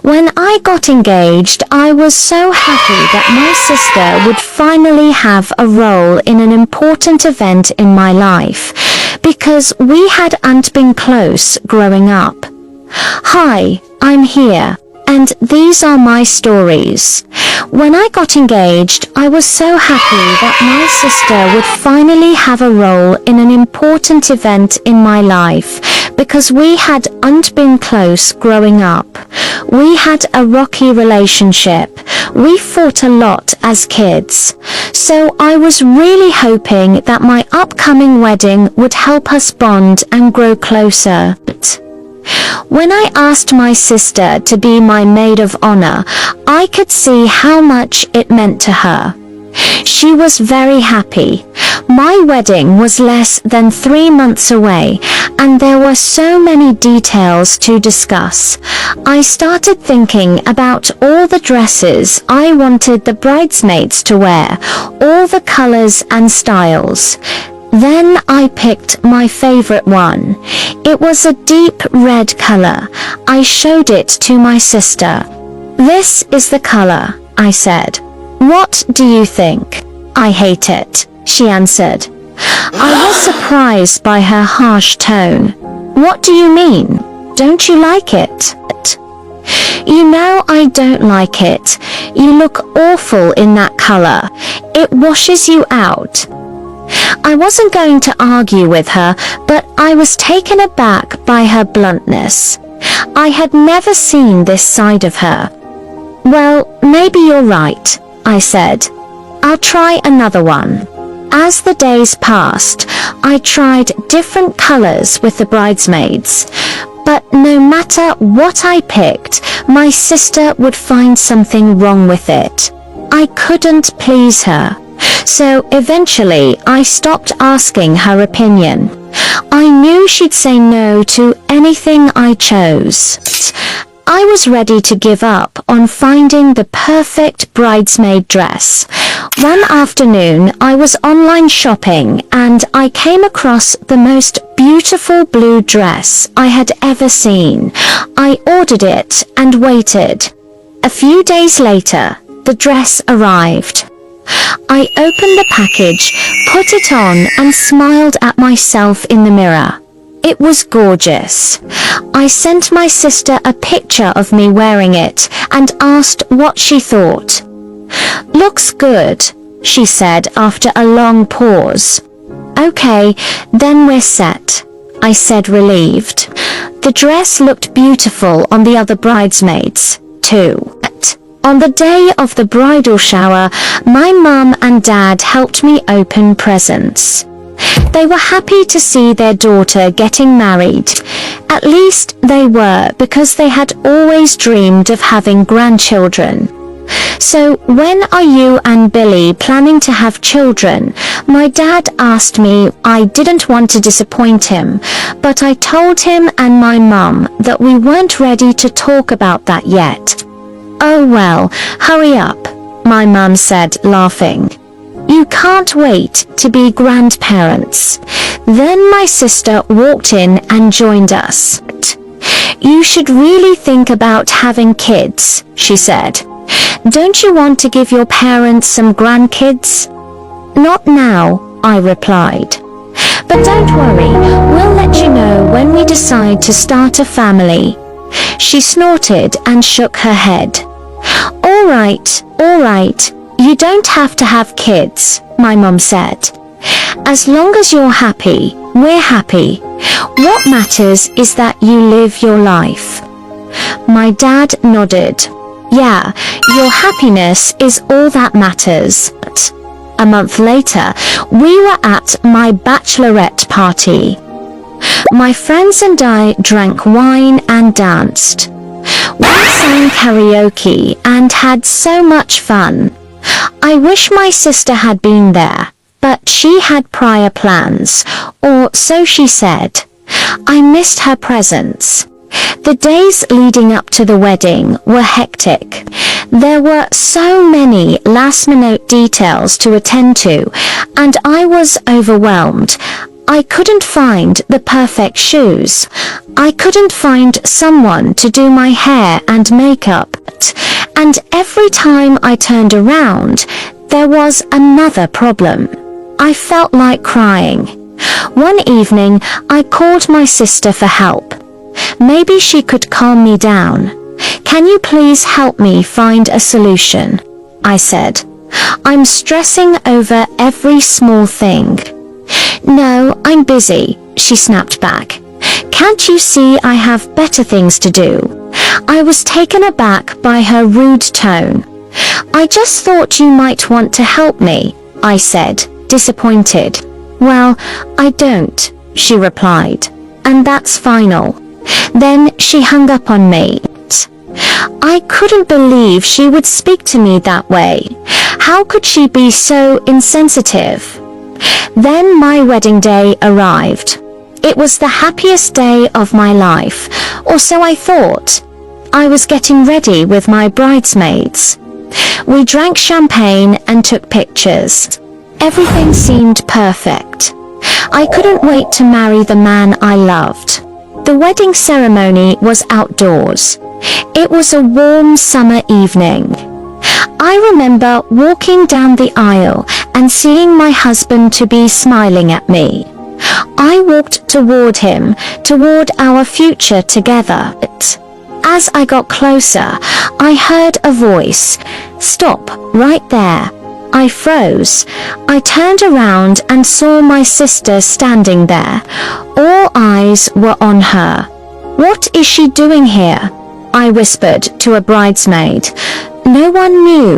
When I got engaged, I was so happy that my sister would finally have a role in an important event in my life, because we hadn't been close growing up. Hi, I'm here, and these are my stories. When I got engaged, I was so happy that my sister would finally have a role in an important event in my life, because we hadn't been close growing up. We had a rocky relationship. We fought a lot as kids. So I was really hoping that my upcoming wedding would help us bond and grow closer. When I asked my sister to be my maid of honor, I could see how much it meant to her. She was very happy. My wedding was less than 3 months away, and there were so many details to discuss. I started thinking about all the dresses I wanted the bridesmaids to wear, all the colors and styles. Then I picked my favorite one. It was a deep red color. I showed it to my sister. "This is the color," I said. "What do you think?" "I hate it," she answered. I was surprised by her harsh tone. "What do you mean? Don't you like it?" "You know I don't like it. You look awful in that color. It washes you out." I wasn't going to argue with her, but I was taken aback by her bluntness. I had never seen this side of her. "Well, maybe you're right," I said. "I'll try another one." As the days passed, I tried different colors with the bridesmaids. But no matter what I picked, my sister would find something wrong with it. I couldn't please her. So eventually I stopped asking her opinion. I knew she'd say no to anything I chose. I was ready to give up on finding the perfect bridesmaid dress. One afternoon I was online shopping and I came across the most beautiful blue dress I had ever seen. I ordered it and waited. A few days later, the dress arrived. I opened the package, put it on, and smiled at myself in the mirror. It was gorgeous. I sent my sister a picture of me wearing it and asked what she thought. "Looks good," she said after a long pause. "Okay, then we're set," I said, relieved. The dress looked beautiful on the other bridesmaids, too. On the day of the bridal shower, my mum and dad helped me open presents. They were happy to see their daughter getting married. At least they were, because they had always dreamed of having grandchildren. "So when are you and Billy planning to have children?" My dad asked me. I didn't want to disappoint him, but I told him and my mum that we weren't ready to talk about that yet. "Oh well, hurry up," my mum said, laughing. "You can't wait to be grandparents." Then my sister walked in and joined us. "You should really think about having kids," she said. "Don't you want to give your parents some grandkids?" "Not now," I replied. "But don't worry, we'll let you know when we decide to start a family." She snorted and shook her head. All right, you don't have to have kids," my mum said. "As long as you're happy, we're happy. What matters is that you live your life." My dad nodded. "Yeah, your happiness is all that matters." A month later, we were at my bachelorette party. My friends and I drank wine and danced. We sang karaoke and had so much fun. I wish my sister had been there, but she had prior plans, or so she said. I missed her presence. The days leading up to the wedding were hectic. There were so many last-minute details to attend to, and I was overwhelmed. I couldn't find the perfect shoes. I couldn't find someone to do my hair and makeup. And every time I turned around, there was another problem. I felt like crying. One evening, I called my sister for help. Maybe she could calm me down. "Can you please help me find a solution?" I said. "I'm stressing over every small thing." "No, I'm busy," she snapped back. "Can't you see I have better things to do?" I was taken aback by her rude tone. "I just thought you might want to help me," I said, disappointed. "Well, I don't," she replied. "And that's final." Then she hung up on me. I couldn't believe she would speak to me that way. How could she be so insensitive? Then my wedding day arrived. It was the happiest day of my life, or so I thought. I was getting ready with my bridesmaids. We drank champagne and took pictures. Everything seemed perfect. I couldn't wait to marry the man I loved. The wedding ceremony was outdoors. It was a warm summer evening. I remember walking down the aisle and seeing my husband-to-be smiling at me. I walked toward him, toward our future together. As I got closer, I heard a voice. "Stop, right there." I froze. I turned around and saw my sister standing there. All eyes were on her. "What is she doing here?" I whispered to a bridesmaid. No one knew.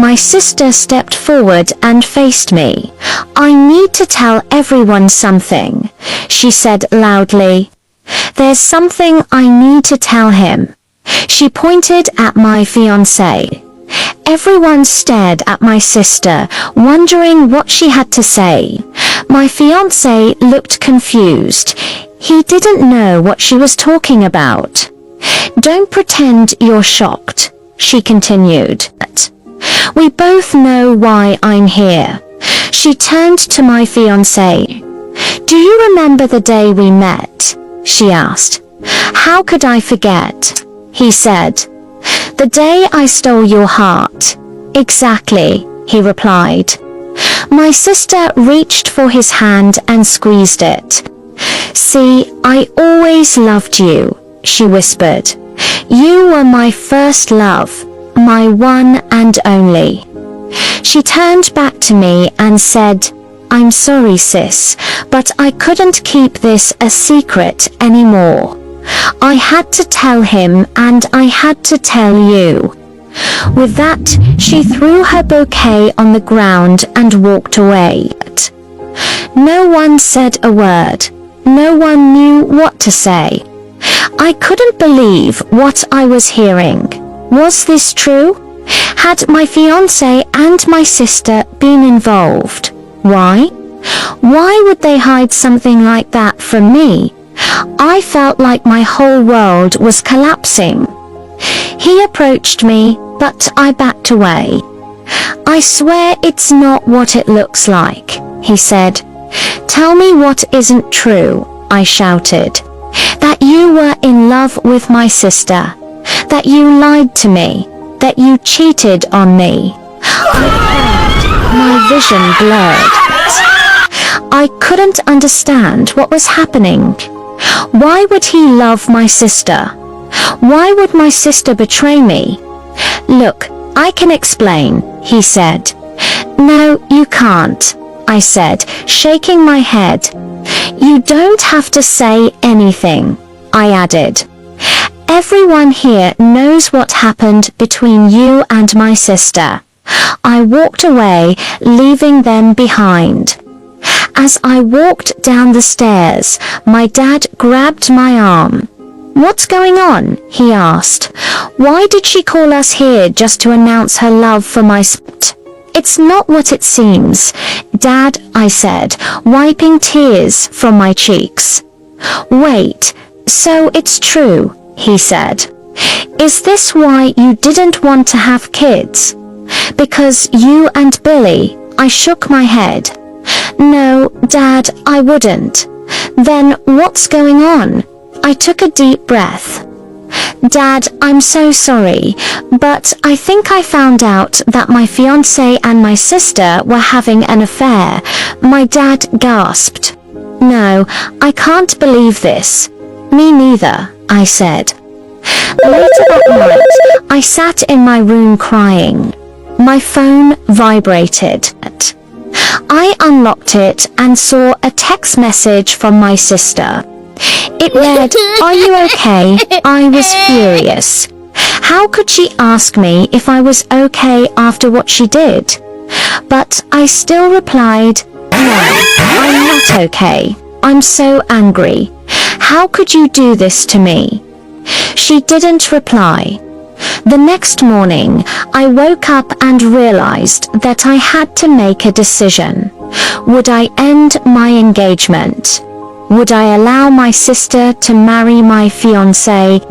My sister stepped forward and faced me. "I need to tell everyone something," she said loudly. "There's something I need to tell him." She pointed at my fiancé. Everyone stared at my sister, wondering what she had to say. My fiancé looked confused. He didn't know what she was talking about. "Don't pretend you're shocked," she continued. "We both know why I'm here." She turned to my fiancé. "Do you remember the day we met?" she asked. "How could I forget?" he said. "The day I stole your heart." "Exactly," he replied. My sister reached for his hand and squeezed it. "See, I always loved you," she whispered. "You were my first love, my one and only." She turned back to me and said, "I'm sorry, sis, but I couldn't keep this a secret anymore. I had to tell him and I had to tell you." With that, she threw her bouquet on the ground and walked away. No one said a word. No one knew what to say. I couldn't believe what I was hearing. Was this true? Had my fiancé and my sister been involved? Why? Why would they hide something like that from me? I felt like my whole world was collapsing. He approached me, but I backed away. "I swear it's not what it looks like," he said. "Tell me what isn't true," I shouted. "That you were in love with my sister. That you lied to me. That you cheated on me." I cried, my vision blurred. I couldn't understand what was happening. Why would he love my sister? Why would my sister betray me? "Look, I can explain," he said. "No, you can't," I said, shaking my head. "You don't have to say anything," I added. "Everyone here knows what happened between you and my sister." I walked away, leaving them behind. As I walked down the stairs, my dad grabbed my arm. "What's going on?" he asked. "Why did she call us here just to announce her love for my sister?" "It's not what it seems, Dad," I said, wiping tears from my cheeks. "Wait, so it's true," he said. "Is this why you didn't want to have kids? Because you and Billy?" I shook my head. No, Dad, I wouldn't. Then what's going on? I took a deep breath. Dad, I'm so sorry, but I think I found out that my fiancé and my sister were having an affair. My dad gasped. No, I can't believe this. Me neither, I said. Later that night, I sat in my room crying. My phone vibrated. I unlocked it and saw a text message from my sister. It read, "Are you okay?" I was furious. How could she ask me if I was okay after what she did? But I still replied, "No, I'm not okay. I'm so angry. How could you do this to me?" She didn't reply. The next morning, I woke up and realized that I had to make a decision. Would I end my engagement? Would I allow my sister to marry my fiancé?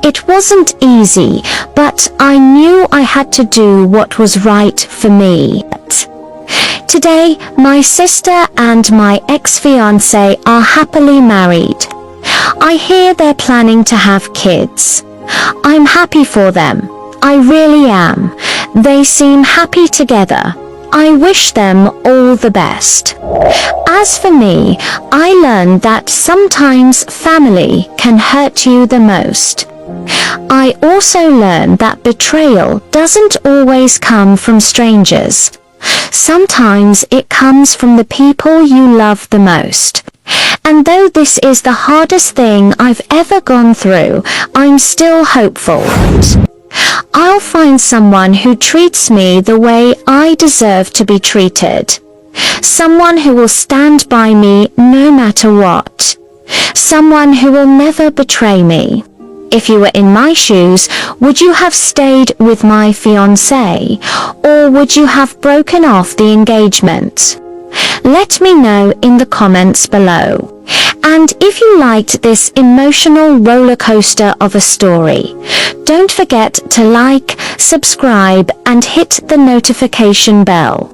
It wasn't easy, but I knew I had to do what was right for me. Today, my sister and my ex-fiancé are happily married. I hear they're planning to have kids. I'm happy for them. I really am. They seem happy together. I wish them all the best. As for me, I learned that sometimes family can hurt you the most. I also learned that betrayal doesn't always come from strangers. Sometimes it comes from the people you love the most. And though this is the hardest thing I've ever gone through, I'm still hopeful. I'll find someone who treats me the way I deserve to be treated. Someone who will stand by me no matter what. Someone who will never betray me. If you were in my shoes, would you have stayed with my fiancé, or would you have broken off the engagement? Let me know in the comments below. And if you liked this emotional roller coaster of a story, don't forget to like, subscribe, and hit the notification bell.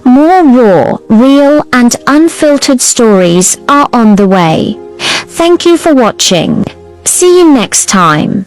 More raw, real, and unfiltered stories are on the way. Thank you for watching. See you next time.